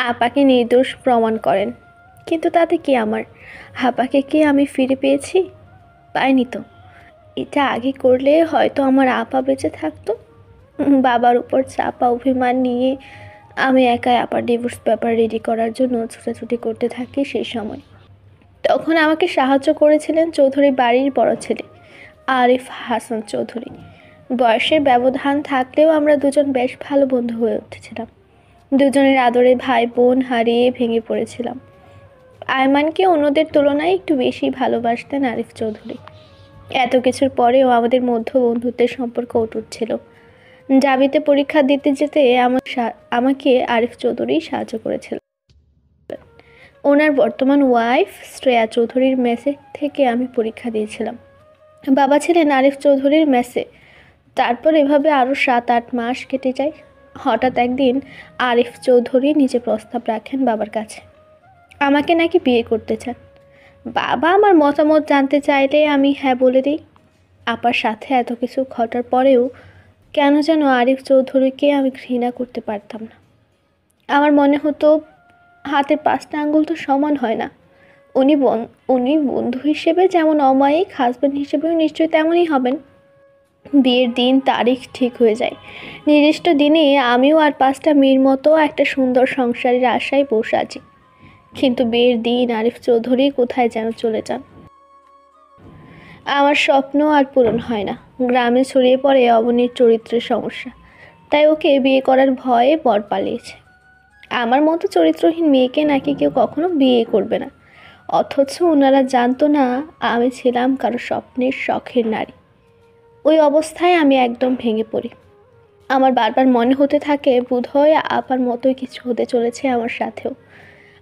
আপাকে নির্দোষ প্রমাণ করেন। কিন্তু তাতে কি আমার? আপাকে কি আমি ফিরে পেয়েছি? পাইনি তো। এটা আগে করলে হয়তো আমার আপা বেঁচে থাকতো। বাবার উপর চাপা অভিমান নিয়ে আমি একাই আপার ডিভোর্স পেপার রেডি করার জন্য ছোটাছুটি করতে থাকি সেই সময়। তখন আমাকে সাহায্য করেছিলেন চৌধুরী বাড়ির বড় ছেলে আরিফ হাসান চৌধুরী। বয়সের ব্যবধান থাকলেও আমরা দুজন বেশ ভালো বন্ধু হয়ে উঠেছিলাম। দুজনের আদরে ভাই বোন হারিয়ে ভেঙে পড়েছিলাম। আয়মানকে অন্যদের তুলনায় একটু বেশি ভালোবাসতেন আরিফ চৌধুরী। এত কিছুর পরেও আমাদের মধ্য বন্ধুত্বের সম্পর্ক অটুট ছিল। জাবিতে পরীক্ষা দিতে যেতে আমাকে আরিফ চৌধুরী সাহায্য করেছিল। ওনার বর্তমান ওয়াইফ শ্রেয়া চৌধুরীর মেসে থেকে আমি পরীক্ষা দিয়েছিলাম। বাবা ছিলেন আরিফ চৌধুরীর মেসে। তারপর এভাবে আরও 7-8 মাস কেটে যায়। হঠাৎ একদিন আরিফ চৌধুরী নিজে প্রস্তাব রাখেন বাবার কাছে, আমাকে নাকি বিয়ে করতে চান। বাবা আমার মতামত জানতে চাইলে আমি হ্যাঁ বলে দিই। আপার সাথে এত কিছু ঘটার পরেও কেন যেন আরিফ চৌধুরীকে আমি ঘৃণা করতে পারতাম না। আমার মনে হতো হাতের 5টা আঙ্গুল তো সমান হয় না। উনি বন্ধু হিসেবে যেমন অমায়িক, হাজব্যান্ড হিসেবেও নিশ্চয়ই তেমনই হবেন। বিয়ের দিন তারিখ ঠিক হয়ে যায়। নির্দিষ্ট দিনে আমিও আর 5টা মেয়ের মতো একটা সুন্দর সংসারের আশায় বসে আছি। কিন্তু বিয়ের দিন আরিফ চৌধুরী কোথায় যেন চলে যান। আমার স্বপ্ন আর পূরণ হয় না। গ্রামে ছড়িয়ে পড়ে অবনীর চরিত্রের সমস্যা, তাই ওকে বিয়ে করার ভয়ে বর পালিয়েছে। আমার মতো চরিত্রহীন মেয়েকে নাকি কেউ কখনো বিয়ে করবে না, অথচ ওনারা জানতো না আমি ছিলাম কারো স্বপ্নের শখের নারী। ওই অবস্থায় আমি একদম ভেঙে পড়ি। আমার বারবার মনে হতে থাকে বোধহয় আপার মতোই কিছু হতে চলেছে আমার সাথেও।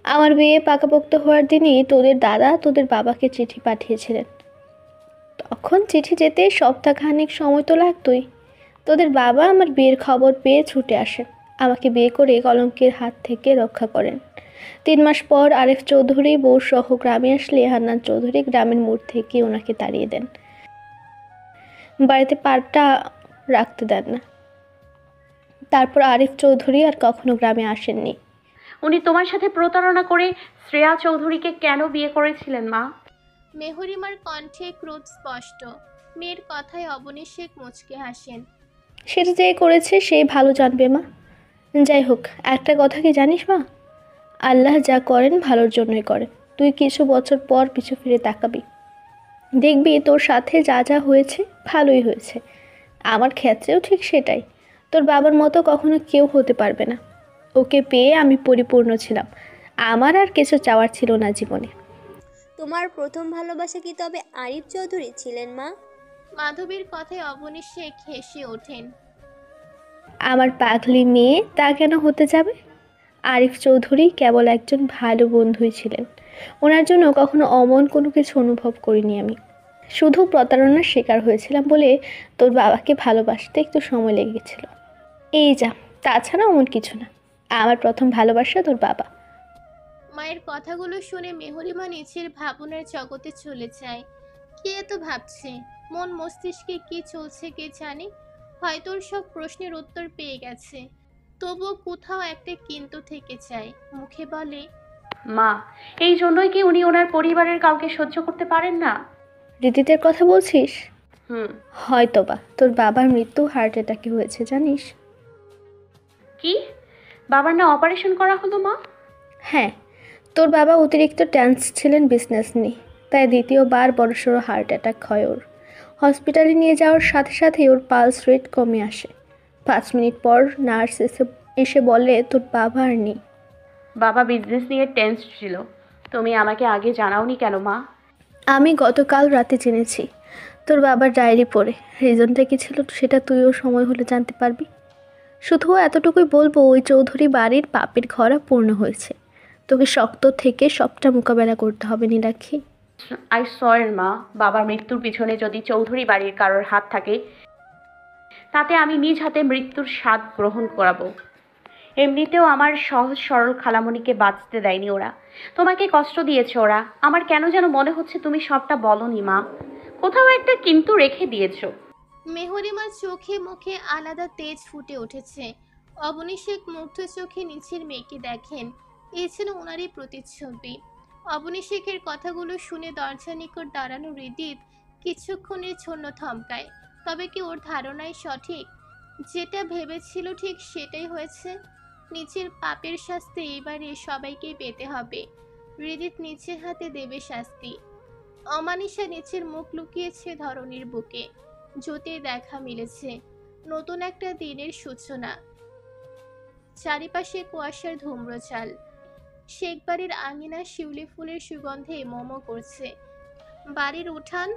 আমার বিয়ে পাকাপোক্ত হওয়ার দিনই তোদের দাদা তোদের বাবাকে চিঠি পাঠিয়েছিলেন। তখন চিঠি যেতে সপ্তাহখানেক সময় তো লাগতোই। তোদের বাবা আমার বিয়ের খবর পেয়ে ছুটে আসেন, আমাকে বিয়ে করে কলঙ্কের হাত থেকে রক্ষা করেন। 3 মাস পর আরিফ চৌধুরী বউ সহ গ্রামে আসলে হান্নান চৌধুরী গ্রামের মোড় থেকে ওনাকে তাড়িয়ে দেন। বাড়িতে পাটা রাখতে দেন না। তারপর আরিফ চৌধুরী আর কখনো গ্রামে আসেননি। উনি তোমার সাথে প্রতারণা করে শ্রেয়া চৌধুরীকে কেন বিয়ে করেছিলেন মা? মেহরিমার কণ্ঠে ক্রোধ স্পষ্ট। মেয়ের কথায় অবনী শেখ মুচকে হাসেন। সেটা যে করেছে সেই ভালো জানবে মা। যাই হোক, একটা কথা কি জানিস মা? আল্লাহ যা করেন ভালোর জন্যই করেন। তুই কিছু বছর পর পিছু ফিরে তাকাবি, দেখবি তোর সাথে যা যা হয়েছে ভালোই হয়েছে। আমার ক্ষেত্রেও ঠিক সেটাই। তোর বাবার মতো কখনো কেউ হতে পারবে না। ওকে পেয়ে আমি পরিপূর্ণ ছিলাম। আমার আর কিছু চাওয়ার ছিল না জীবনে। তোমার প্রথম ভালোবাসা কি তবে আরিফ চৌধুরী ছিলেন মা? মাধবীর কথায় অবনী শেখ হেসে ওঠেন। আমার পাগলি মেয়ে তা কেন হতে যাবে? আরিফ চৌধুরী কেবল একজন ভালো বন্ধুই ছিলেন। ওনার জন্য কখনো অমন কোনো কিছু অনুভব করিনি আমি। শুধু প্রতারণার শিকার হয়েছিলাম বলে তোর বাবাকে ভালোবাসতে একটু সময় লেগেছিল, এই যা। তাছাড়া অমন কিছু না। আমার প্রথম ভালোবাসা তোর বাবা। মায়ের কথাগুলো শুনে মেহরিমা নিজের ভাবনার জগতে চলে যায়। কে এত ভাবছে, মন মস্তিষ্কে কি চলছে কে জানে। হয়তো ওর সব প্রশ্নের উত্তর পেয়ে গেছে, তবুও কোথাও একটা কিন্তু থেকে যায়। মুখে বলে, মা, এই জন্যই কি উনি ওনার পরিবারের কাউকে সহ্য করতে পারেন না? রীতিতের কথা বলছিস? হুম। হয়তো বা। তোর বাবার মৃত্যু হার্ট অ্যাটাকে হয়েছে জানিস? কি? বাবার না অপারেশন করা হলো মা? হ্যাঁ, তোর বাবা অতিরিক্ত টেন্স ছিলেন বিজনেস নিয়ে, তাই দ্বিতীয়বার বড়সড় হার্ট অ্যাটাক হয় ওর। হসপিটালে নিয়ে যাওয়ার সাথে সাথেই ওর পালস রেট কমে আসে। 5 মিনিট পর নার্স এসে বলে তোর বাবা আর নেই। বাবা বিজনেস নিয়ে টেন্স ছিল, তুমি আমাকে আগে জানাওনি কেন মা? আমি গতকাল রাতে জেনেছি। তোর বাবার ডায়েরি পড়ে। রিজনটা কি ছিল সেটা তুইও সময় হলে জানতে পারবি। শুধু এতটুকুই বলবো, ওই চৌধুরী বাড়ির পাপের ঘরা পূর্ণ হয়েছে। তোকে শক্ত থেকে সবটা মোকাবেলা করতে হবে নীলাক্ষী। আই সয়ের মা, বাবার মৃত্যুর পিছনে যদি চৌধুরী বাড়ির কারোর হাত থাকে তাতে আমি নিজ হাতে মৃত্যুর স্বাদ গ্রহণ করাবো। এমনিতেও আমার সহজ সরল খালামণিকে বাঁচতে দেয়নি ওরা, তোমাকে কষ্ট দিয়েছে ওরা। আমার কেন যেন মনে হচ্ছে তুমি সবটা বলনি মা, কোথাও একটা কিন্তু রেখে দিয়েছো। মেহরিমার চোখে মুখে আলাদা তেজ ফুটে উঠেছে। অবনী শেখ মুগ্ধ চোখে নিচের মেয়েকে দেখেন। এই ছিল ওনারই প্রতিচ্ছবি। অবনী শেখের কথাগুলো শুনে দরজার নিকট দাঁড়ানো হৃদিত কিছুক্ষণের জন্য থমকায়। তবে কি ওর ধারণাই সঠিক? যেটা ভেবেছিল ঠিক সেটাই হয়েছে। নিজের পাপের শাস্তি এবারে সবাইকে পেতে হবে। হৃদিত নিচের হাতে দেবে শাস্তি। অমানিসা নিচের মুখ লুকিয়েছে ধরনীর বুকে। জ্যোতির দেখা মিলেছে। নতুন একটা দিনের সূচনা। চারিপাশে কুয়াশার ধূম্রচাল। শেখ বাড়ির আঙিনা শিউলি ফুলের সুগন্ধে মোমো করছে। বাড়ির উঠান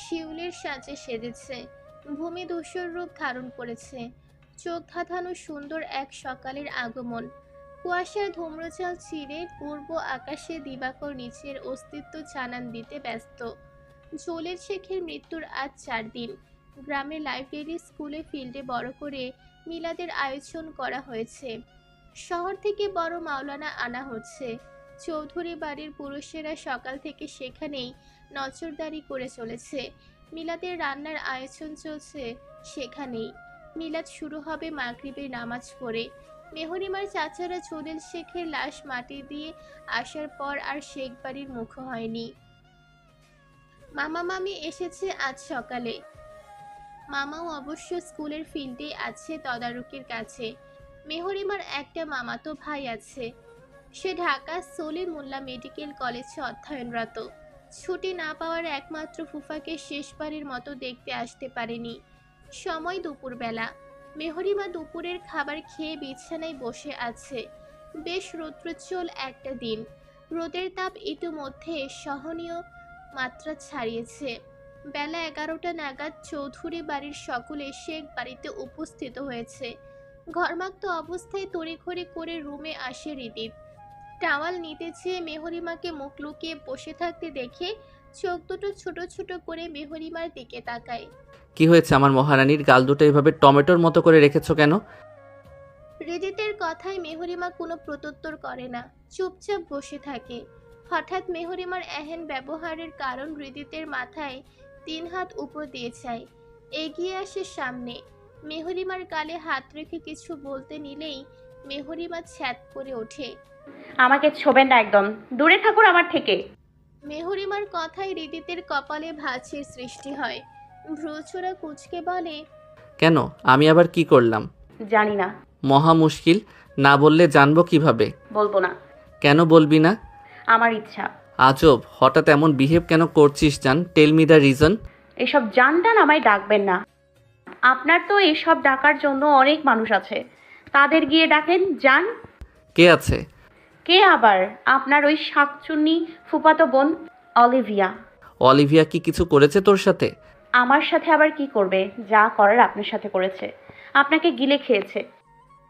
শিউলির সাজে সেজেছে। ভূমি ধূসর রূপ ধারণ করেছে। চোখ ধাঁধানো সুন্দর এক সকালের আগমন। কুয়াশার ধূম্রচাল ছিঁড়ে পূর্ব আকাশে দিবাকর নিচের অস্তিত্ব জানান দিতে ব্যস্ত। জোলের শেখের মৃত্যুর আজ 4 দিন। গ্রামের লাইব্রেরি, স্কুলে, ফিল্ডে বড় করে মিলাদের আয়োজন করা হয়েছে। শহর থেকে বড় মাওলানা আনা হচ্ছে। চৌধুরী বাড়ির পুরুষেরা সকাল থেকে সেখানেই নজরদারি করে চলেছে। মিলাদের রান্নার আয়োজন চলছে সেখানেই। মিলাদ শুরু হবে মাগরিবের নামাজ পড়ে। মেহরিমার চাচারা জলিল শেখের লাশ মাটি দিয়ে আসার পর আর শেখ বাড়ির মুখ হয়নি। মামা মামি এসেছে আজ সকালে। মামাও অবশ্য স্কুলের ফিল্ডে আছে তদারকির কাছে। মেহরিমার একটা মামাতো ভাই আছে। সে ঢাকা সলিমুল্লাহ মেডিকেল কলেজে অধ্যয়নরত। ছুটি না পাওয়ার একমাত্র ফুফাকে শেষবারের মতো দেখতে আসতে পারেনি। সময় দুপুরবেলা। মেহরিমা দুপুরের খাবার খেয়ে বিছানায় বসে আছে। বেশ রৌদ্রোজ্জ্বল একটা দিন। রোদের তাপ ইতিমধ্যে সহনীয় মাত্রা ছাড়িয়েছে। বেলা 11টা নাগাদ চৌধুরী বাড়ির সকলে শেখ বাড়িতে উপস্থিত হয়েছে। ঘর্মাক্ত অবস্থায় তড়িঘড়ি করে রুমে আসে হৃদিত। টাওয়াল নিতে চেয়ে মেহরিমাকে মুখ লুকিয়ে বসে থাকতে দেখে চোখ দুটো ছোট ছোট করে মেহরিমার দিকে তাকায়। কি হয়েছে আমার মহারানীর? গাল দুটো এভাবে টমেটোর মতো করে রেখেছো কেন? হৃদিতের কথায় মেহরিমা কোনো প্রত্যুত্তর করে না, চুপচাপ বসে থাকে। হঠাৎ মেহরিমার এহেন ব্যবহারের কারণ হৃদিতের মাথায় 3 হাত উপর দিয়ে যায়। এগিয়ে আসে সামনে। মেহরিমার গালে হাত রেখে কিছু বলতে নিলেই মেহরিমা ছ্যাদ করে ওঠে। আমাকে ছোবেন না একদম, দূরে থাকুন আমার থেকে। মেহরিমার কথায় হৃদিতের কপালে ভাঁজের সৃষ্টি হয়। ভ্রুচোরা কুঁচকে বলে, কেন? আমি আবার কি করলাম? জানি না। মহা মুশকিল। না বললে জানবো কিভাবে? বলবো না। কেন বলবি না? আমার ইচ্ছা। আজব, হঠাৎ এমন বিহেভ কেন করছিস জান? Tell me the reason. এসব জানটান আমায় ডাকবেন না। আপনার তো এসব ডাকার জন্য অনেক মানুষ আছে, তাদের গিয়ে ডাকেন যান। কে আছে? কে আবার? আপনার ওই শাকচুন্নি ফুফাতো বোন অলিভিয়া। অলিভিয়া কি কিছু করেছে তোর সাথে? আমার সাথে আবার কি করবে? যা করার আপনার সাথে করেছে, আপনাকে গিলে খেয়েছে।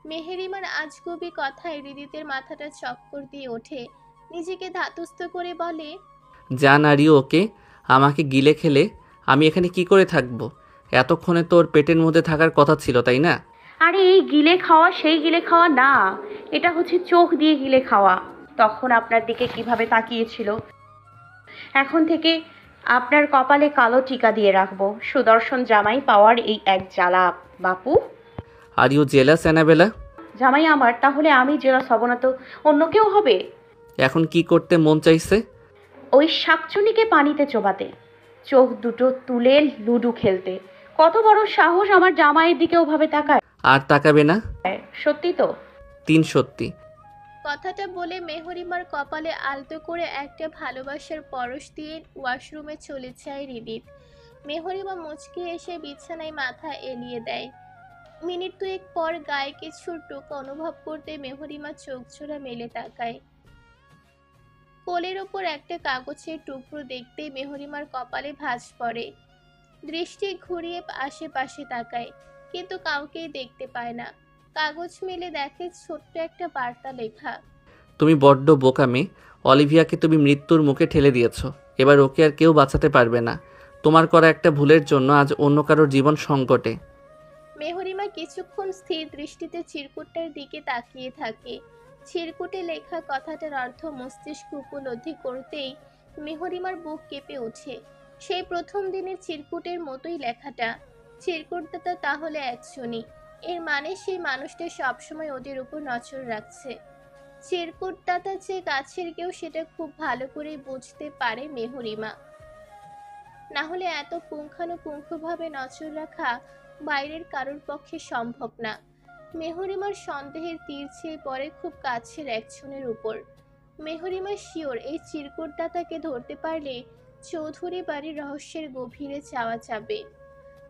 মেহরিমার আজগুবি কথায় হৃদিতের মাথাটা চক্কর দিয়ে ওঠে। নিজেকে ধাতস্থ করে বলে, জান আর ইউ ওকে? আমাকে গিলে খেলে আমি এখানে কি করে থাকবো? এতক্ষণে তোর পেটের মধ্যে থাকার কথা ছিল, তাই না? আরে এই গিলে খাওয়া সেই গিলে খাওয়া না, এটা হচ্ছে চোখ দিয়ে গিলে খাওয়া। তখন আপনার দিকে কিভাবে তাকিয়েছিল। এখন থেকে আপনার কপালে কালো টিকা দিয়ে রাখবো। সুদর্শন জামাই পাওয়ার এই এক জ্বালা বাপু। Are you jealous Annabella? জামাই আমার, তাহলে আমি জেলাস হব না তো অন্য কেউ হবে? এখন কি করতে মন চাইছে? ওই শাকচুনিকে পানিতে চোবাতে, চোখ দুটো তুলে লুডু খেলতে। কত বড় সাহস আমার জামাইয়ের দিকে ওভাবে তাকায়। আর তাকাবে না? সত্যি তো? 3 সত্যি। কথাটা বলে মেহরিমার কপালে আলতো করে একটা ভালোবাসার পরশ দিয়ে ওয়াশরুমে চলে যায় হৃদিত। মেহরিমা মুচকি এসে বিছানায় মাথা এলিয়ে দেয়। মিনিট 2 পর গায়ে কিছুর টোকা অনুভব করতে মেহরিমা চোখ জোড়া মেলে তাকায়। কোলের ওপর একটা কাগজের টুকরো দেখতে মেহরিমার কপালে ভাঁজ পড়ে। দৃষ্টি ঘুরিয়ে আশেপাশে তাকায়, কিন্তু কাউকেই দেখতে পায় না। কাগজ মেলে দেখে ছোট্ট একটা বার্তা লেখা। তুমি বড্ড বোকা মেয়ে। অলিভিয়াকে তুমি মৃত্যুর মুখে ঠেলে দিয়েছো। এবার ওকে আর কেউ বাঁচাতে পারবে না। তোমার করা একটা ভুলের জন্য আজ অন্য কারোর জীবন সংকটে। মেহরিমা কিছুক্ষণ স্থির দৃষ্টিতে চিরকুটটার দিকে তাকিয়ে থাকে। চিরকুটে লেখা কথাটার অর্থ মস্তিষ্ক উপলব্ধি করতেই মেহরিমার বুক কেঁপে ওঠে। সেই প্রথম দিনের চিরকুটের মতোই লেখাটা। চিরকুটদাতা তাহলে একজনই। এর মানে সেই মানুষটা সবসময় ওদের উপর নজর রাখছে। চিরকুটদাতা যে কাছের কেউ সেটা খুব ভালো করে বুঝতে পারে মেহরিমা। না হলে এত পুঙ্খানুপুঙ্খভাবে নজর রাখা বাইরের কারোর পক্ষে সম্ভব না। মেহরিমার সন্দেহের তীর চেয়ে পড়ে খুব কাছের একজনের উপর। মেহরিমা শিওর এই চিরকুটদাতাকে ধরতে পারলে চৌধুরী বাড়ির রহস্যের গভীরে যাওয়া যাবে।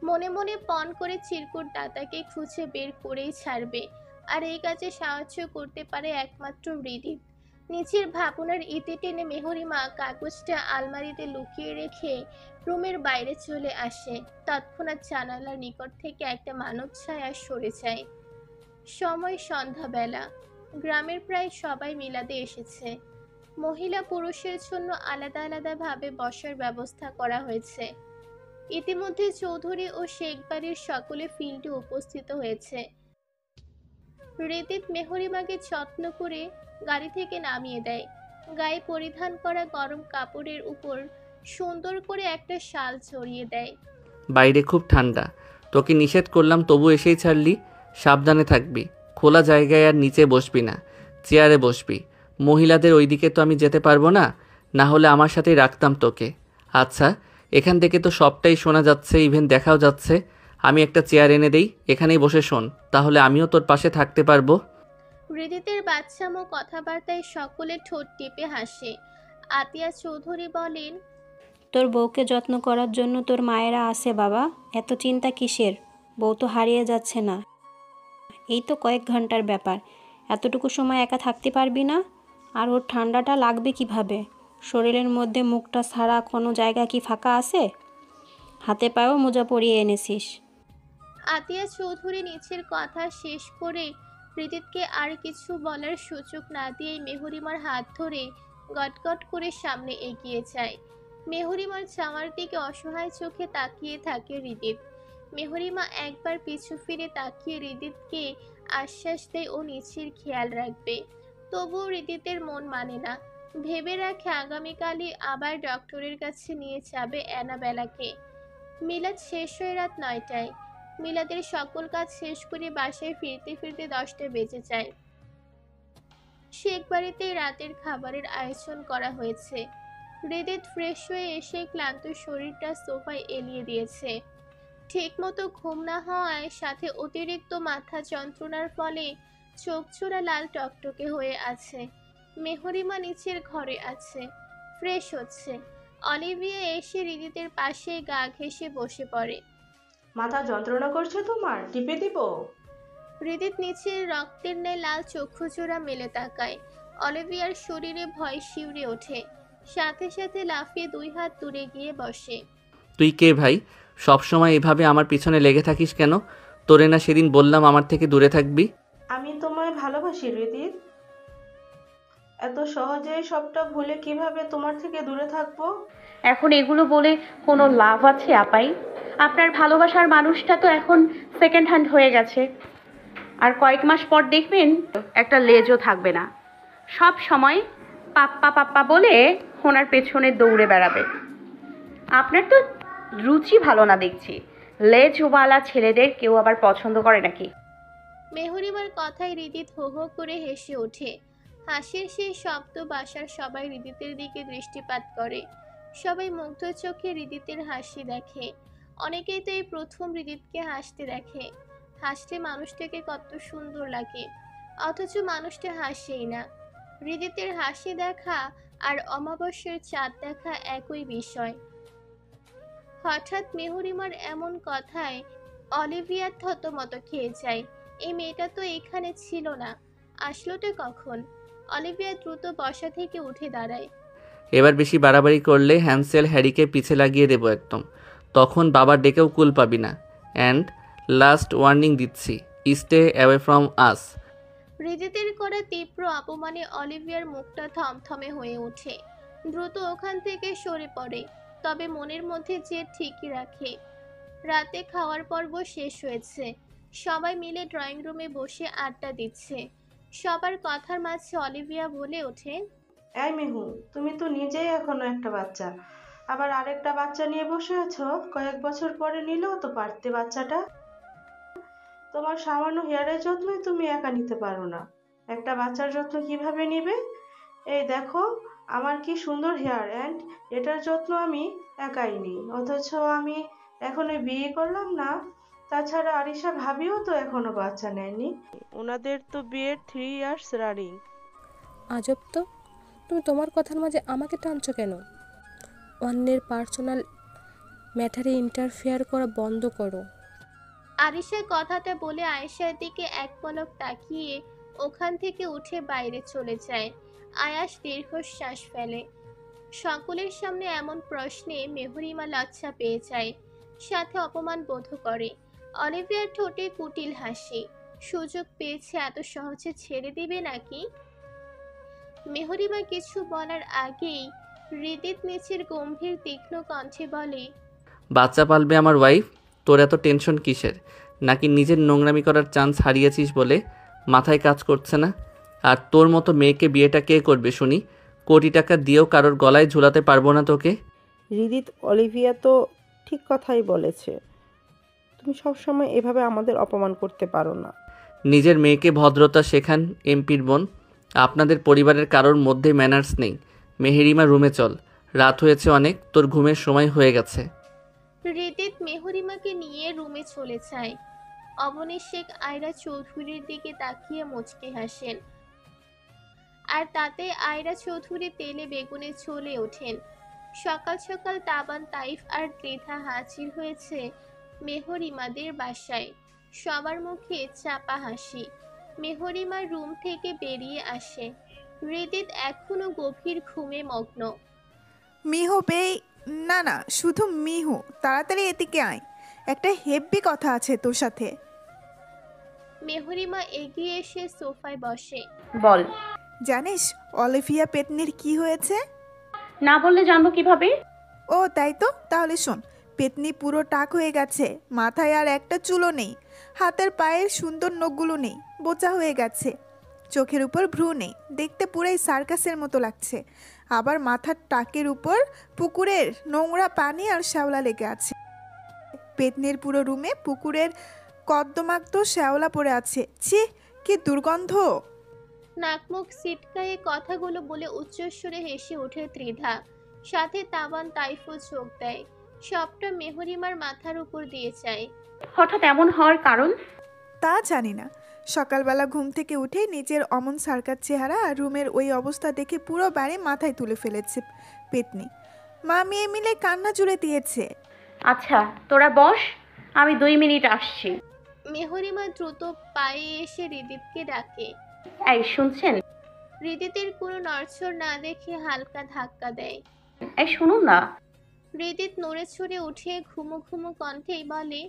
মনে মনে পণ করে চিরকুটদাতাকে খুঁজে বের করেই ছাড়বে। আর এই কাজে সাহায্য করতে পারে একমাত্র হৃদিত। নিজের ভাবনার ইতি টেনে মেহরিমা কাগজটা আলমারিতে লুকিয়ে রেখে রুমের বাইরে চলে আসে। তৎক্ষণাৎ জানালার নিকট থেকে একটা মানব ছায়া সরে যায়। সময় সন্ধ্যাবেলা। গ্রামের প্রায় সবাই মিলাদে এসেছে। মহিলা পুরুষের জন্য আলাদা আলাদাভাবে বসার ব্যবস্থা করা হয়েছে। ইতিমধ্যে চৌধুরী ও শেখ বাড়ির সকলে ফিল্ডে উপস্থিত হয়েছে। হৃদিত মেহরিমাকে যত্ন করে গাড়ি থেকে নামিয়ে দেয়। গায়ে পরিধান করা গরম কাপড়ের উপর সুন্দর করে একটা শাল জড়িয়ে দেয়। বাইরে খুব ঠান্ডা, তোকে নিষেধ করলাম তবু এসেই ছাড়লি। সাবধানে থাকবি, খোলা জায়গায় আর নিচে বসবি না, চেয়ারে বসবি। মহিলাদের ওইদিকে তো আমি যেতে পারবো না, না হলে আমার সাথেই রাখতাম তোকে। আচ্ছা, এখান থেকে তো সবটাই শোনা যাচ্ছে, ইভেন দেখাও যাচ্ছে। আমি একটা চেয়ার এনে দেই, এখানেই বসে শোন, তাহলে আমিও তোর পাশে থাকতে পারবো। হৃদিতের বাচ্চামো কথাবার্তায় সকলে ঠোঁট টিপে হাসে। আতিয়া চৌধুরী বলেন, তোর বউকে যত্ন করার জন্য তোর মায়েরা আছে বাবা, এত চিন্তা কিসের? বউ তো হারিয়ে যাচ্ছে না, এই তো কয়েক ঘন্টার ব্যাপার, এতটুকু সময় একা থাকতে পারবি না? আর ওর ঠান্ডাটা লাগবে কিভাবে? শরীরের মধ্যে মুখটা ছাড়া কোনো জায়গা কি ফাঁকা আছে? হাতে পায়েও মোজা পরিয়ে এনেছিস। আতিয়া চৌধুরী নিচের কথা শেষ করে হৃদিতকে আর কিছু বলার সুযোগ না দিয়ে মেহরিমার হাত ধরে গটগট করে সামনে এগিয়ে যায়। মেহরিমার চাওয়ার দিকে অসহায় চোখে তাকিয়ে থাকে হৃদিত। মেহরিমা একবার পিছু ফিরে তাকিয়ে হৃদিতকে আশ্বাস দেয় ও নিচের খেয়াল রাখবে। তবুও হৃদিতের মন মানে না। ভেবে রাখে আগামীকালই আবার ডক্টরের কাছে নিয়ে যাবে অ্যানাবেলাকে। মিলাদ শেষ হয়ে রাত 9টায়। মিলাদের সকল কাজ শেষ করে বাসায় ফিরতে ফিরতে 10টা বেজে যায়। শেখ বাড়িতে রাতের খাবারের আয়োজন করা হয়েছে। হৃদিত ফ্রেশ হয়ে এসে ক্লান্ত শরীরটা সোফায় এলিয়ে দিয়েছে। ঠিকমতো ঘুম না হওয়ায় সাথে অতিরিক্ত মাথা যন্ত্রণার ফলে চোখজোড়া লাল টকটকে হয়ে আছে। মেহরিমা নিচের ঘরে আছে, ফ্রেশ হচ্ছে। অলিভিয়া এসে হৃদিতের পাশে গা ঘেঁষে বসে পড়ে। মাথা যন্ত্রণা করছে তোমার? টিপে দিব? হৃদিত নিচের রক্তের ন্যায় লাল চক্ষুজোড়া মেলে তাকায়। অলিভিয়ার শরীরে ভয় শিউরে ওঠে। সাথে সাথে লাফিয়ে 2 হাত দূরে গিয়ে বসে। তুই কে ভাই? সবসময় এভাবে আমার পিছনে লেগে থাকিস কেন? তোরে না সেদিন বললাম আমার থেকে দূরে থাকবি? আমি তোমায় ভালোবাসি হৃদিত। এত সহজেই সবটা ভুলে কিভাবে তোমার থেকে দূরে থাকবো? এখন এগুলো বলে কোনো লাভ আছে আপাই? আপনার ভালোবাসার মানুষটা তো এখন সেকেন্ড হ্যান্ড হয়ে গেছে। আর কয়েক মাস পর দেখবেন একটা লেজও থাকবে না। সব সময় পাপ্পা পাপ্পা বলে ওনার পেছনে দৌড়ে বেড়াবে। আপনার তো রুচি ভালো না দেখছি। লেজওয়ালা ছেলেদের কেউ আবার পছন্দ করে নাকি? মেহরিমার কথায় হৃদিত হো হো করে হেসে ওঠে। হাসির সেই শব্দ বাসার সবাই হৃদিতের দিকে দৃষ্টিপাত করে। সবাই মুগ্ধ চোখে হৃদিতের হাসি দেখে। অনেকেই তো এই প্রথম হৃদিতকে হাসতে দেখে। হাসলে মানুষটাকে কত সুন্দর লাগে, অথচ মানুষটা হাসেই না। হৃদিতের হাসি দেখা আর অমাবস্যার চাঁদ দেখা একই বিষয়। হঠাৎ মেহরিমার এমন কথায় অলিভিয়া থতমত খেয়ে যায়। এই মেয়েটা তো এখানে ছিল না, আসলোটা কখন? অলিভিয়া দ্রুত বসা থেকে উঠে দাঁড়ায়। এবার বেশি বাড়াবাড়ি করলে হ্যান্সেল হ্যারিকে পিছে লাগিয়ে দেবো একদম, তখন বাবা ডেকেও কুল পাবি না। অ্যান্ড লাস্ট ওয়ার্নিং দিচ্ছি, স্টে অ্যাওয়ে ফ্রম আস। হৃদিতের করা তীব্র অপমানে অলিভিয়ার মুখটা থমথমে হয়ে ওঠে। দ্রুত ওখান থেকে সরে পড়ে, তবে মনের মধ্যে যে ঠিকই রাখে। রাতে খাওয়ার পর্ব শেষ হয়েছে। সবাই মিলে ড্রয়িং রুমে বসে আড্ডা দিচ্ছে। সবার কথার মাঝে অলিভিয়া বলে ওঠে, এই মেহু, তুমি তো নিজেই এখনো একটা বাচ্চা, আবার আরেকটা বাচ্চা নিয়ে বসে আছো। কয়েক বছর পরে নিলেও তো পারতে বাচ্চাটা। তোমার সামান্য হেয়ারের যত্নই তুমি একা নিতে পারো না। একটা বাচ্চার যত্ন কিভাবে নিবে। এই দেখো, আমার কি সুন্দর হেয়ার, অ্যান্ড এটার যত্ন আমি একাই নিই, অথচ আমি এখনো বিয়ে করলাম না। তাছাড়া আরিশা ভাবিও তো এখনো বাচ্চা নেয়নি, ওনাদের তো বিয়ের 3 ইয়ার্স রানিং। আজব তো, তুমি তোমার কথার মাঝে আমাকে টানছো কেন? অন্যের পার্সোনাল ম্যাটারে ইন্টারফেয়ার করা বন্ধ করো। আরিশা কথাটা বলে আয়েশার দিকে এক পলক তাকিয়ে ওখান থেকে উঠে বাইরে চলে যায়। আয়াস দীর্ঘশ্বাস ফেলে। সকলের সামনে এমন প্রশ্নে মেহরিমা লজ্জা পেয়ে যায়, সাথে অপমান বোধ করে। অলিভিয়ার ঠোঁটে কুটিল হাসি। সুযোগ পেয়েছে এত সহজে ছেড়ে দিবে নাকি? মেহরিমা কিছু বলার আগেই হৃদিত নিচের গম্ভীর তীক্ষ্ণ কণ্ঠে বলে, বাচ্চা পালবে আমার ওয়াইফ, তোর এত টেনশন কিসের? নাকি নিজের নোংরামি করার চান্স হারিয়েছিস বলে মাথায় কাজ করছে না? আর তোর মতো মেয়েকে বিয়েটা কে করবে শুনি? কোটি টাকা দিয়েও কারোর গলায় ঝুলাতে পারবো না তোকে। হৃদিত, অলিভিয়া তো ঠিক কথাই বলেছে। তুমি সবসময় এভাবে আমাদের অপমান করতে পারো না। নিজের মেয়েকে ভদ্রতা শেখান এমপির বোন। আপনাদের পরিবারের কারোর মধ্যে ম্যানার্স নেই। মেহেরিমা, রুমে চল, রাত হয়েছে অনেক, তোর ঘুমের সময় হয়ে গেছে। হৃদিত মেহরিমাকে নিয়ে রুমে চলে যায়। অবনী শেখ আয়রা চৌধুরীর দিকে তাকিয়ে মুচকে হাসেন, আর তাতে আয়রা চৌধুরী তেলে বেগুনে চলে ওঠেন। সকাল সকাল তাবান, তাইফ আর ত্রিধা হাজির হয়েছে মেহরিমাদের বাসায়। সবার মুখে চাপা হাসি। মেহরিমা রুম থেকে বেরিয়ে আসে। হৃদিত এখনো গভীর ঘুমে মগ্ন। মিহু বেই, না না, শুধু মিহু, তাড়াতাড়ি এদিকে আয়, একটা হেব্বি কথা আছে তোর সাথে। মেহরিমা এগিয়ে এসে সোফায় বসে। বল। জানিস অলিভিয়া পেতনির কি হয়েছে? না বললে জানবো কিভাবে? ও তাই তো, তাহলে শোন। পেতনি পুরো টাক হয়ে গেছে, মাথায় আর একটা চুলও নেই, হাতের পায়ের সুন্দর নখগুলো নেই, বোচা হয়ে গেছে, চোখের উপর ভ্রু নেই, দেখতে পুরাই সার্কাসের মতো লাগছে। আবার মাথার টাকের উপর পুকুরের নোংরা পানি আর শ্যাওলা লেগে আছে। পেতনির পুরো রুমে পুকুরের কদ্দমাক্ত শ্যাওলা পড়ে আছে। ছি, কি দুর্গন্ধ! নাকমুখ সিটকায়ে কথাগুলো বলে উচ্চস্বরে হেসে ওঠে ত্রিধা। সাথে তাবান, তাইফও চোখ দেয়। সবটা মেহরিমার মাথার উপর দিয়ে যায়। হঠাৎ এমন হওয়ার কারণ? তা জানি না। সকালবেলা ঘুম থেকে উঠে নিজের অমন সার্কাস চেহারা আর রুমের ওই অবস্থা দেখে পুরো বাড়ি মাথায় তুলে ফেলেছে পেতনি। মা মেয়ে মিলে কান্না জুড়ে দিয়েছে। আচ্ছা তোরা বস, আমি 2 মিনিট আসছি। মেহরিমা দ্রুত পায়ে এসে হৃদিতকে ডাকে। এই শুনছেন? হৃদিতের কোনো নড়চড় না দেখে হালকা ধাক্কা দেয়। এই শুনুন না। হৃদিত নড়ে চড়ে উঠে ঘুমো ঘুমো কণ্ঠেই বলে,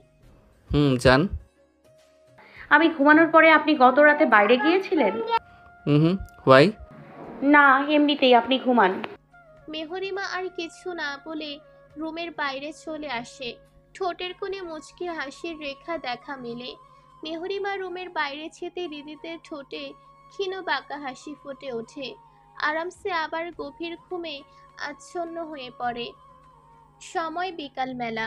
জান। আমি ঘুমানোর পরে আপনি গত রাতে বাইরে গিয়েছিলেন? হোয়াই? না, এমনিতেই আপনি ঘুমান। মেহরিমা আর কিছু না বলে রুমের বাইরে চলে আসে। ঠোঁটের কোণে মুচকি হাসির রেখা দেখা মেলে। মেহরিমা রুমের বাইরে যেতে হৃদিতের ঠোঁটে ক্ষীণ বাঁকা হাসি ফুটে ওঠে। আরামসে আবার গভীর ঘুমে আচ্ছন্ন হয়ে পড়ে। সময় বিকালবেলা।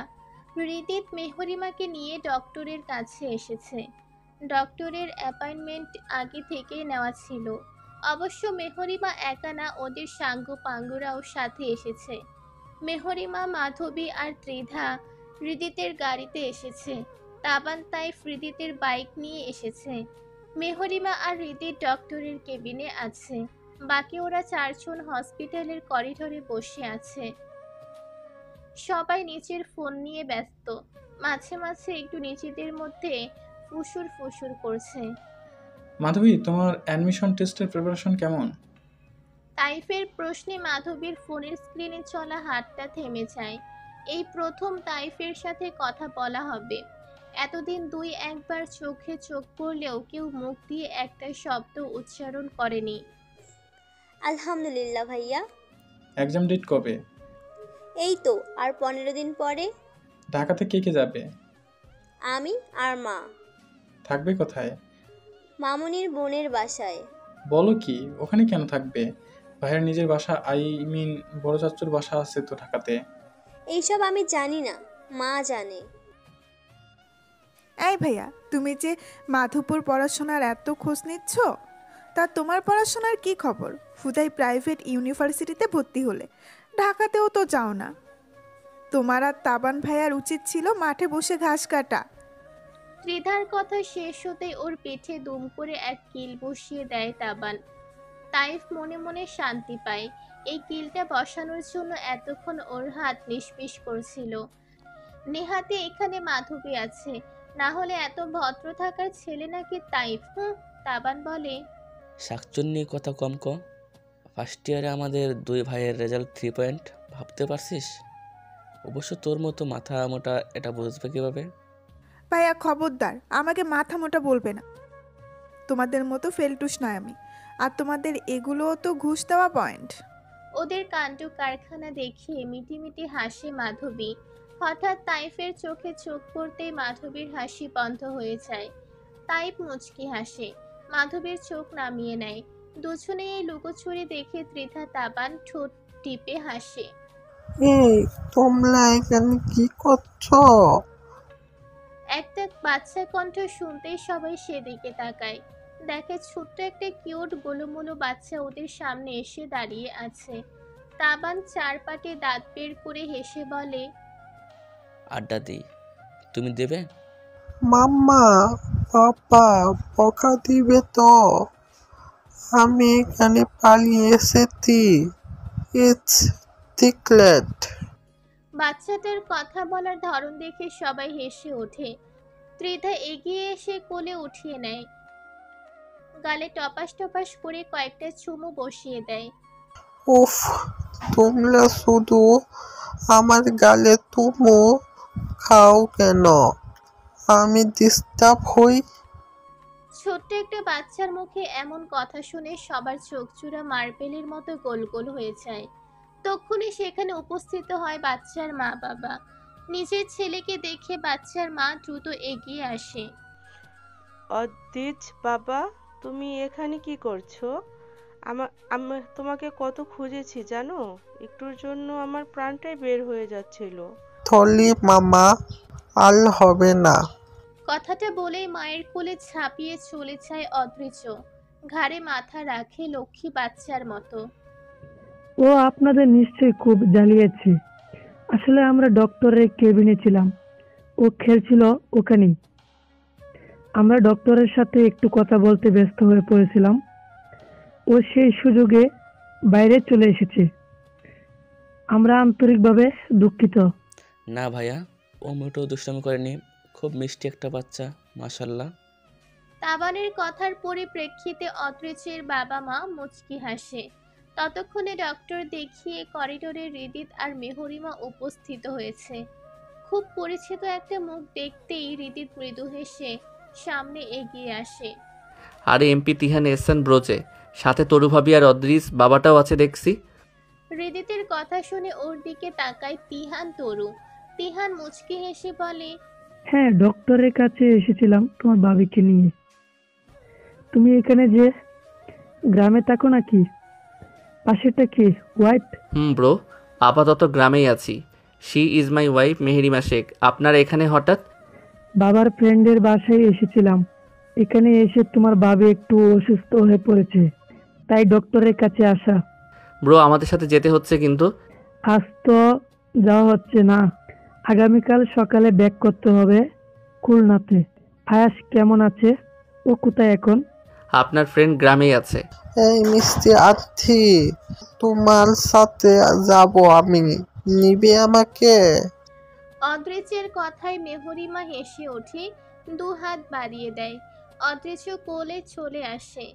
হৃদিত মেহরিমাকে নিয়ে ডক্টরের কাছে এসেছে। ডক্টরের অ্যাপয়েন্টমেন্ট আগে থেকেই নেওয়া ছিল। অবশ্য মেহরিমা একা না, ওদের সাঙ্গ পাঙ্গুরাও সাথে এসেছে। মেহরিমা, মাধবী আর ত্রিধা হৃদিতের গাড়িতে এসেছে। তাবান, তাইফ হৃদিতের বাইক নিয়ে এসেছে। মেহরিমা আর হৃদিত ডক্টরের কেবিনে আছে। বাকি ওরা 4 জন হসপিটালের করিডোরে বসে আছে। সবাই নিচের ফোন নিয়ে ব্যস্ত। মাঝে মাঝে একটু নিজেদের মধ্যে ফুসুর ফুসুর করছে। মাধবী, তোমার অ্যাডমিশন টেস্টের প্রিপারেশন কেমন? তাইফের প্রশ্নে মাধবীর ফোনের স্ক্রিনে চলা হাতটা থেমে যায়। এই প্রথম তাইফের সাথে কথা বলা হবে। এতদিন 2-1 বার চোখে চোখ পড়লেও কেউ মুখ দিয়ে একটা শব্দ উচ্চারণ করেনি। আলহামদুলিল্লাহ ভাইয়া। এক্সাম ডেট কবে? এই তো আর 15 দিন পরে। ঢাকাতে কে কে যাবে? আমি আর মা। থাকবে কোথায়? মামুনির বোনের বাসায়। বলো কি, ওখানে কেন থাকবে? ভাইয়ের নিজের বাসা, বড় চাচুর বাসা আছে তো ঢাকাতে। এইসব আমি জানি না, মা জানে। এই ভাইয়া, তুমি যে মাধুপুর পড়াশোনার এত খোঁজ নিচ্ছ, তা তোমার পড়াশোনার কি খবর? হুদাই প্রাইভেট ইউনিভার্সিটিতে ভর্তি হলে, ঢাকাতেও তো যাও না। তোমার আর তাবান ভাইয়ার উচিত ছিল মাঠে বসে ঘাস কাটা। ত্রিধার কথা শেষ হতেই ওর পিঠে দুম করে এক কিল বসিয়ে দেয় তাবান। তাইফ মনে মনে শান্তি পায়। এই কিলটা বসানোর জন্য এতক্ষণ ওর হাত নিষ্পিস করছিল। নেহাতে এখানে মাধবী আছে, না হলে এত ভদ্র থাকার ছেলে নাকি তাইফ। তাবান বলে, শাকচুন্নির কথা কম ক। ফার্স্ট ইয়ারে আমাদের দুই ভাইয়ের রেজাল্ট 3 পয়েন্ট, ভাবতে পারছিস? অবশ্য তোর মতো মাথা মোটা এটা বুঝবে কিভাবে? ভাইয়া খবরদার, আমাকে মাথা মোটা বলবে না। তোমাদের মতো ফেলটুস নয় আমি। আর তোমাদের এগুলোও তো ঘুষ দেওয়া পয়েন্ট। ওদের কাণ্ড কারখানা দেখে মিটিমিটি হাসে মাধবী। হঠাৎ তাইফের চোখে চোখ পড়তেই মাধবীর হাসি বন্ধ হয়ে যায়। তাইফ মুচকি হাসে, মাধবীর চোখ নামিয়ে নেয়। দুজনে এই লুকোচুরি দেখে ত্রিধা তাবান ঠোঁট টিপে হাসে। এই তোমরা এখানে কি করছো? একটা বাচ্চা কণ্ঠ শুনতেই সবাই সেদিকে তাকায়। দেখে ছোট্ট একটা কিউট গোলুমোলু বাচ্চা ওদের সামনে এসে দাঁড়িয়ে আছে। তাবান চার পাটে দাঁত বের করে হেসে বলে, আড্ডা দিই, তুমি দেবে? মাম্মা, পাপা বকা দিবে তো? আমি এখানে পালিয়ে এসেছি। It's secret. বাচ্চাটার কথা বলার ধরন দেখে সবাই হেসে ওঠে। ত্রিধা এগিয়ে এসে কোলে উঠিয়ে নেয়, গালে টপাস টপাস করে কয়েকটা চুমু বসিয়ে দেয়। উফ, তোমরা শুধু আমার গালে তুমো খাও কেন? আমি ডিস্টার্ব হই? ছোট্ট একটা বাচ্চার মুখে এমন কথা শুনে সবার চোখ চূড়া মার্বেলের মতো গোল গোল হয়ে যায়। তখনই সেখানে উপস্থিত হয় বাচ্চার মা বাবা। নিজের ছেলেকে দেখে বাচ্চার মা দ্রুত এগিয়ে আসে। অদ্রিজ বাবা, তুমি এখানে কি করছো? আমি তোমাকে কত খুঁজেছি জানো? একটুর জন্য আমার প্রাণটাই বের হয়ে যাচ্ছিল। থলি মামা, আর হবে না। কথাটা বলেই মায়ের কোলে ঝাঁপিয়ে চলে যায় অদ্রিজ। ঘাড়ে মাথা রাখে লক্ষ্মী বাচ্চার মতো। ও আপনাদের নিশ্চয়ই খুব জ্বালিয়েছে। আসলে আমরা ডক্টরের কেবিনে ছিলাম, ও খেলছিল ওখানেই। আমরা ডক্টরের সাথে একটু কথা বলতে ব্যস্ত হয়ে পড়েছিলাম। ও সেই সুযোগে বাইরে চলে এসেছে। আমরা আন্তরিকভাবে দুঃখিত। না ভাইয়া, ও মোটেও দুষ্টামি করেনি, খুব মিষ্টি একটা বাচ্চা, মাশাল্লাহ। তাবানের কথার পরিপ্রেক্ষিতে অদ্রিজের বাবা মা মুচকি হাসে। ততক্ষণে ডক্টর দেখিয়ে করিডোরে হৃদিত আর মেহরিমা উপস্থিত হয়েছে। খুব পরিচিত একটা মুখ দেখতেই হৃদিত মৃদু হেসে সামনে এগিয়ে আসে। আরে এমপি তিহান এহসান ব্রোচে, সাথে তরু ভাবি আর অদ্রিস বাবাটাও আছে দেখছি। হৃদিতের কথা শুনে ওর দিকে তাকায় তিহান তরু। তিহান মুচকি হেসে বলে, হ্যাঁ, ডক্টরের কাছে এসেছিলাম তোমার বাবিকে নিয়ে। তুমি এখানে যে গ্রামে থাকো নাকি? পাশেরটা কি ওয়াইফ? ব্রো, আপাতত গ্রামেই আছি। She is my wife Mehrima Sheikh. আপনার এখানে হঠাৎ? বাবার ফ্রেন্ডের বাসায় এসেছিলাম। এখানে এসে তোমার বাবা একটু অসুস্থ হয়ে পড়েছে, তাই ডক্টরের কাছে আসা। ব্রো, আমাদের সাথে যেতে হচ্ছে কিন্তু। আজ তো যাওয়া হচ্ছে না, আগামীকাল সকালে ব্যাক করতে হবে খুলনাতে। আয়াস কেমন আছে? ও কোথায় এখন? আপনার ফ্রেন্ড গ্রামেই আছে। এই মিষ্টি আর্থি, তোমার সাথে যাব আমি, নিবে আমাকে? অদ্রিজের কথায় মেহরিমা হেসে ওঠে, দু হাত বাড়িয়ে দেয়। অদ্রিজ কোলে চলে আসে।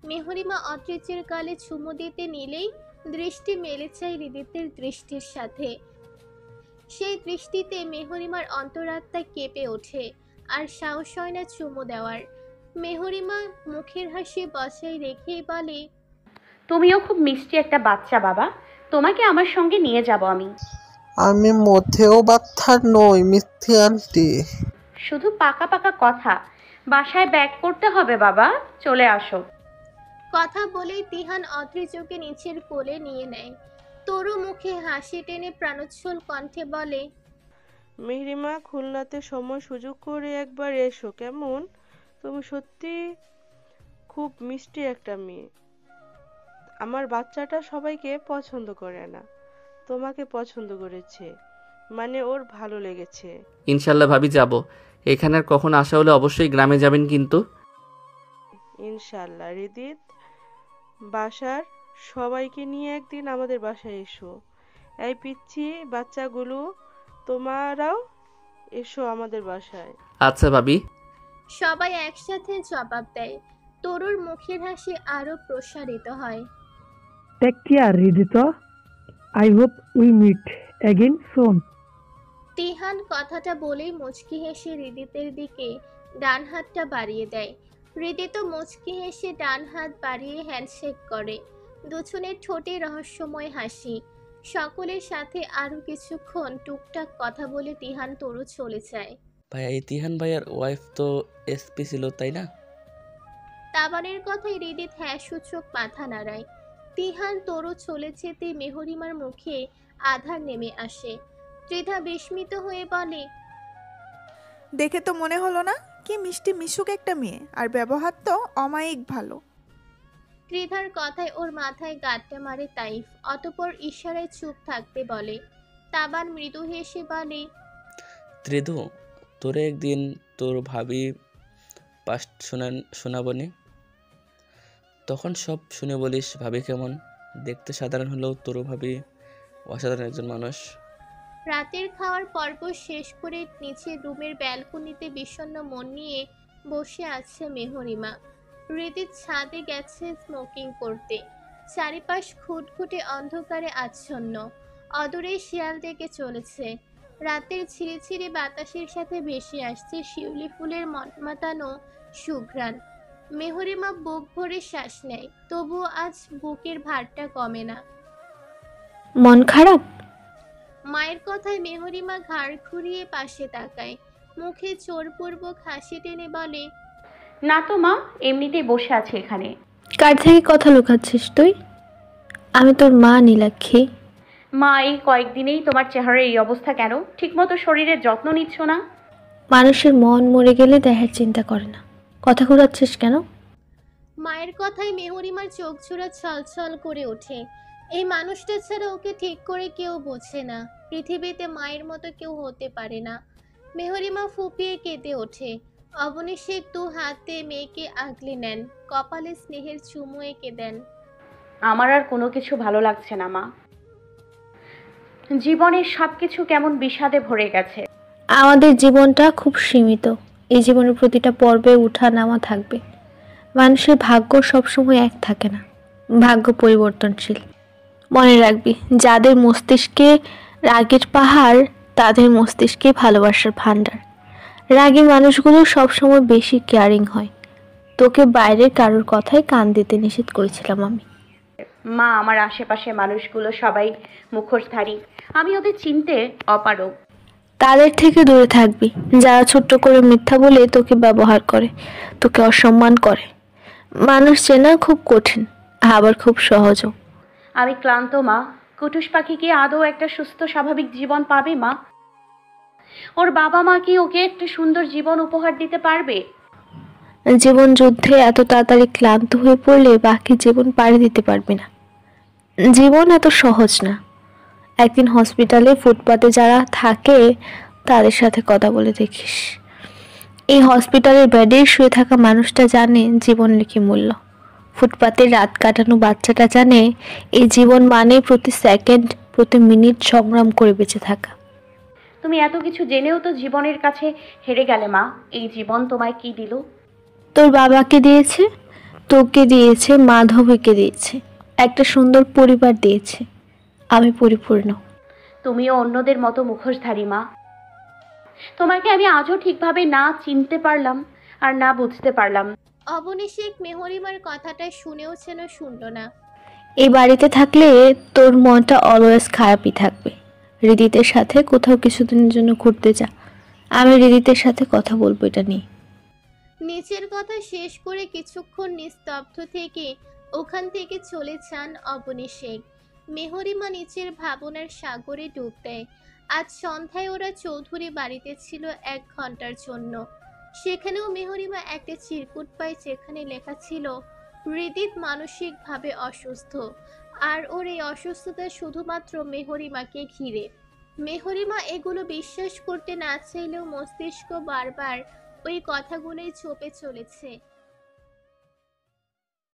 মেহরিমা অদ্রিজের গালে চুমু দিতে নিলেই দৃষ্টি মেলে চায় হৃদিতের দৃষ্টির সাথে। সেই দৃষ্টিতে মেহরিমার অন্তরাত্মা কেঁপে ওঠে, আর সাহস হয় না চুমু দেওয়ার। মেহরিমা মুখের হাসি বজায় রেখেই বলে, তুমিও খুব মিষ্টি একটা বাচ্চা বাবা, তোমাকে আমার সঙ্গে নিয়ে যাব আমি। আমি মোটেও বাচ্চা নই মিষ্টি আন্টি। শুধু পাকা পাকা কথা, বাসায় ব্যাক করতে হবে বাবা, চলে আসো। কথা বলেই তিহান অদ্রিজকে নিচের কোলে নিয়ে নেয়। তরু মুখে হাসি টেনে প্রাণোচ্ছল কণ্ঠে বলে, মেহরিমা, খুলনাতে সময় সুযোগ করে একবার এসো কেমন? তুমি সত্যি খুব মিষ্টি একটা মেয়ে। আমার বাচ্চাটা সবাইকে পছন্দ করে না, তোমাকে পছন্দ করেছে, মানে ওর ভালো লেগেছে। ইনশাল্লাহ ভাবি যাব। এখানে আর কখনো আসা হলে অবশ্যই গ্রামে যাবেন কিন্তু। ইনশাল্লাহ। হৃদিত, বাসার সবাইকে নিয়ে একদিন আমাদের বাসায় এসো। এই পিচ্ছি বাচ্চাগুলো, তোমরাও এসো আমাদের বাসায়। আচ্ছা ভাবি। সবাই একসাথে জবাব দেয়। তরুর মুখের হাসি আরো প্রসারিত হয়। Take care Hridit. I hope we meet again soon. Tihan কথাটা বলেই মুচকি হেসে হৃদিতের দিকে ডান হাতটা বাড়িয়ে দেয়। হৃদিত মুচকি হেসে ডান হাত বাড়িয়ে হ্যান্ডশেক করে। দুজনের ঠোঁটে রহস্যময় হাসি। সকলের সাথে আরো কিছুক্ষণ টুকটাক কথা বলে তিহান তরু চলে যায়। ভাইয়া, এই তিহান ভাইয়ার ওয়াইফ তো এসপি ছিল, তাই না? তাবানের কথায় হৃদিত হ্যাঁ সূচক মাথা নাড়ায়। তিহান তরু চলে যেতে মেহরিমার মুখে আধার নেমে আসে। ত্রিধা বিস্মিত হয়ে বলে, দেখে তো মনে হলো না, কি মিষ্টি মিশুক একটা মেয়ে, আর ব্যবহার তো অমায়িক ভালো। ত্রিধার কথায় ওর মাথায় গাঁটটা মারে তাইফ, অতঃপর ইশারায় চুপ থাকতে বলে। তাবান মৃদু হেসে বলে, ত্রিধু, তোরে একদিন তোর ভাবি পাস্ট শোনাবনি, তখন সব শুনে বলিস ভাবি কেমন। দেখতে সাধারণ হলেও তোর ভাবি অসাধারণ একজন মানুষ। রাতের খাওয়ার পর্ব শেষ করে নিচে রুমের ব্যালকনিতে বিষণ্ণ মন নিয়ে বসে আছে মেহরিমা। হৃদিত ছাদে গেছে স্মোকিং করতে। চারিপাশ খুটখুটে অন্ধকারে আচ্ছন্ন। অদূরে শিয়াল ডেকে চলেছে। রাতের ঝিরিঝিরি বাতাসের সাথে ভেসে আসছে শিউলি ফুলের মটমাতানো সুঘ্রাণ। মেহরিমা বুক ভরে শ্বাস নেয়, তবুও আজ বুকের ভারটা কমে না। মন খারাপ? মায়ের কথায় মেহরিমা ঘাড় ঘুরিয়ে পাশে তাকায়। মুখে চোরপূর্বক হাসি টেনে বলে, না তো মা, এমনিতেই বসে আছে এখানে। কার থেকে কথা লুকাচ্ছিস তুই? আমি তোর মা নীলাক্ষী। মা, এই কয়েকদিনেই তোমার চেহারার এই অবস্থা কেন? ঠিকমতো শরীরের যত্ন নিচ্ছ না? মানুষের মন মরে গেলে দেহের চিন্তা করে না। কথা ঘুরাচ্ছিস কেন? মায়ের কথায় মেহরিমার চোখ জোড়া ছলছল করে ওঠে। এই মানুষটা ছাড়া ওকে ঠিক করে কেউ বোঝে না। পৃথিবীতে মায়ের মতো কেউ হতে পারে না। মেহরিমা ফুপিয়ে কেঁদে ওঠে। অবনী শেখ দু হাতে মেয়েকে আগলে নেন, কপালে স্নেহের চুমু এঁকে দেন। আমার আর কোনো কিছু ভালো লাগছে না মা। জীবনের সবকিছু কেমন বিষাদে ভরে গেছে। আমাদের জীবনটা খুব সীমিত। এই জীবনের প্রতিটা পর্বে উঠা নামা থাকবে। মানুষের ভাগ্য সবসময় এক থাকে না, ভাগ্য পরিবর্তনশীল। মনে রাখবি, যাদের মস্তিষ্কে রাগের পাহাড়, তাদের মস্তিষ্কে ভালোবাসার ভান্ডার। রাগী মানুষগুলো সবসময় বেশি কেয়ারিং হয়। তোকে বাইরের কারোর কথায় কান দিতে নিষেধ করেছিলাম আমি। মা, আমার আশেপাশে মানুষগুলো সবাই মুখোশধারী। আমি ওদের চিনতে অপারগ। তাদের থেকে দূরে থাকবি, যারা ছোট্ট করে মিথ্যা বলে তোকে ব্যবহার করে, তোকে অসম্মান করে। মানুষ চেনা খুব কঠিন, আবার খুব সহজও। আমি ক্লান্ত মা। কুটুস পাখি কি আদৌ একটা সুস্থ স্বাভাবিক জীবন পাবে মা? ওর বাবা মা কি ওকে একটা সুন্দর জীবন উপহার দিতে পারবে? জীবন যুদ্ধে এত তাড়াতাড়ি ক্লান্ত হয়ে পড়লে বাকি জীবন পাড়ি দিতে পারবি না। জীবন এত সহজ না। একদিন হসপিটালে ফুটপাতে যারা থাকে তাদের সাথে কথা বলে দেখিস। এই হসপিটালের বেডে শুয়ে থাকা মানুষটা জানে জীবনের কি মূল্য। ফুটপাতে রাত কাটানো বাচ্চাটা জানে এই জীবন মানে প্রতি সেকেন্ড প্রতি মিনিট সংগ্রাম করে বেঁচে থাকা। তুমি এত কিছু জেনেও তো জীবনের কাছে হেরে গেলে মা। এই জীবন তোমায় কি দিল? তোর বাবাকে দিয়েছে, তোকে দিয়েছে, মাধবীকে দিয়েছে, একটা সুন্দর পরিবার দিয়েছে। আমি পরিপূর্ণ। তুমিও অন্যদের মতো মুখোশধারী মা। তোমাকে আমি আজও ঠিকভাবে না চিনতে পারলাম আর না বুঝতে পারলাম। অবনী শেখ মেহরিমার কথাটা শুনেও যেন শুনল না। এই বাড়িতে থাকলে তোর মনটা অলওয়েজ খারাপই থাকবে। হৃদিতের সাথে কোথাও কিছুদিনের জন্য ঘুরতে যা। আমি হৃদিতের সাথে কথা বলবো এটা নিয়ে। নিচের কথা শেষ করে কিছুক্ষণ নিস্তব্ধ থেকে ওখান থেকে চলে যান অবনী শেখ। মেহরিমা নিচের ভাবনার সাগরে ডুব দেয়। আজ সন্ধ্যায় ওরা চৌধুরী বাড়িতে ছিল 1 ঘন্টার জন্য। সেখানেও মেহরিমা একটা চিরকুট পায়, যেখানে লেখা ছিল হৃদিত মানসিকভাবে অসুস্থ, আর ওর এই অসুস্থতা শুধুমাত্র মেহরিমাকে ঘিরে। মেহরিমা এগুলো বিশ্বাস করতে না চাইলেও মস্তিষ্ক বারবার ওই কথাগুলোই চোপে চলেছে।